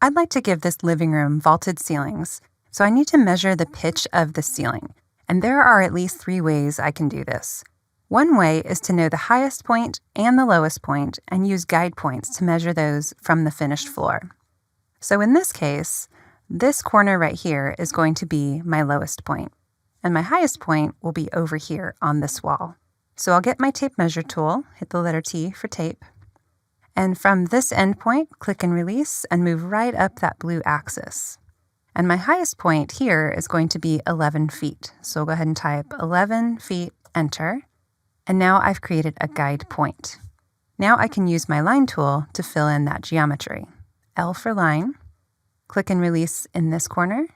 I'd like to give this living room vaulted ceilings, so I need to measure the pitch of the ceiling, and there are at least 3 ways I can do this. One way is to know the highest point and the lowest point and use guide points to measure those from the finished floor. So in this case, this corner right here is going to be my lowest point, and my highest point will be over here on this wall. So I'll get my tape measure tool, hit the letter T for tape, and from this end point, click and release and move right up that blue axis. And my highest point here is going to be 11 feet. So I'll go ahead and type 11 feet, enter. And now I've created a guide point. Now I can use my line tool to fill in that geometry. L for line, click and release in this corner,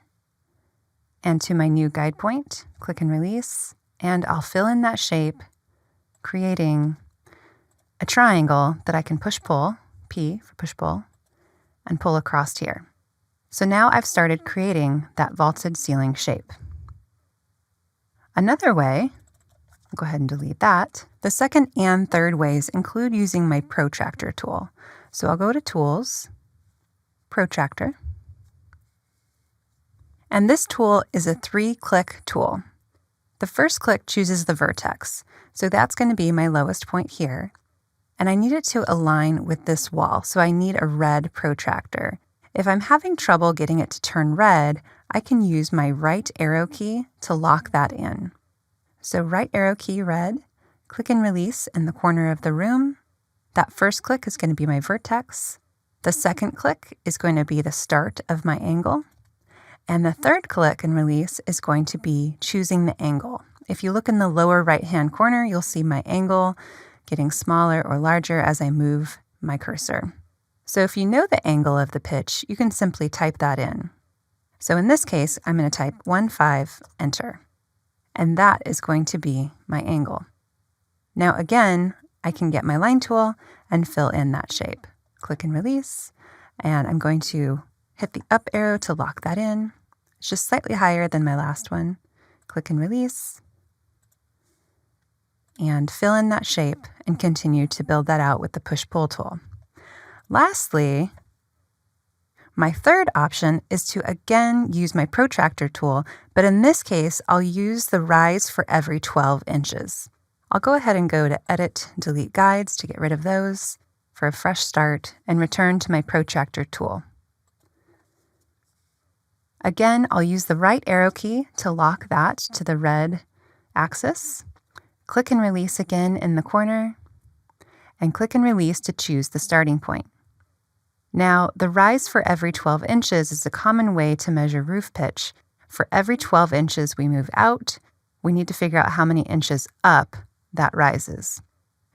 and to my new guide point, click and release, and I'll fill in that shape, creating a triangle that I can push-pull, P for push-pull, and pull across here. So now I've started creating that vaulted ceiling shape. Another way, I'll go ahead and delete that. The second and third ways include using my protractor tool. So I'll go to Tools, Protractor, and this tool is a 3-click tool. The first click chooses the vertex, so that's going to be my lowest point here, and I need it to align with this wall, so I need a red protractor. If I'm having trouble getting it to turn red, I can use my right arrow key to lock that in. So right arrow key red, click and release in the corner of the room. That first click is going to be my vertex. The second click is going to be the start of my angle. And the third click and release is going to be choosing the angle. If you look in the lower right-hand corner, you'll see my angle getting smaller or larger as I move my cursor. So if you know the angle of the pitch, you can simply type that in. So in this case, I'm going to type 1.5, enter. And that is going to be my angle. Now again, I can get my line tool and fill in that shape. Click and release, and I'm going to hit the up arrow to lock that in. It's just slightly higher than my last one. Click and release, and fill in that shape and continue to build that out with the push-pull tool. Lastly, my third option is to again use my protractor tool, but in this case, I'll use the rise for every 12 inches. I'll go ahead and go to Edit, Delete Guides to get rid of those for a fresh start and return to my protractor tool. Again, I'll use the right arrow key to lock that to the red axis. Click and release again in the corner, and click and release to choose the starting point. Now, the rise for every 12 inches is a common way to measure roof pitch. For every 12 inches we move out, we need to figure out how many inches up that rises.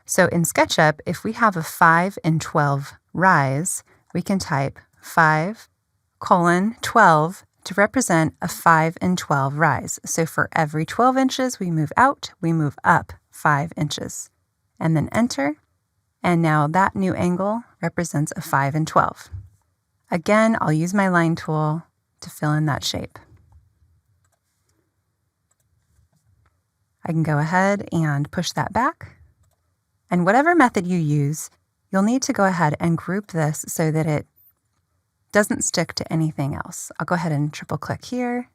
So in SketchUp, if we have a 5 and 12 rise, we can type 5:12 to represent a 5 and 12 rise. So for every 12 inches we move out, we move up 5 inches. And then enter. And now that new angle represents a 5 and 12. Again, I'll use my line tool to fill in that shape. I can go ahead and push that back. And whatever method you use, you'll need to go ahead and group this so that it doesn't stick to anything else. I'll go ahead and triple click here,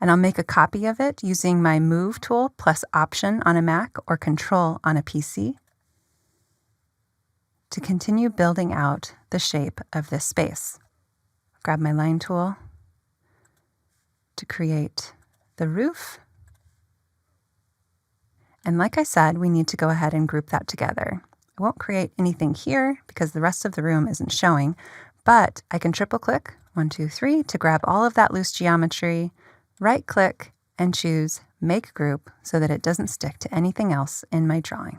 and I'll make a copy of it using my Move tool plus Option on a Mac or Control on a PC to continue building out the shape of this space. Grab my line tool to create the roof. And like I said, we need to go ahead and group that together. I won't create anything here because the rest of the room isn't showing, but I can triple click 1, 2, 3 to grab all of that loose geometry, right click and choose Make Group so that it doesn't stick to anything else in my drawing.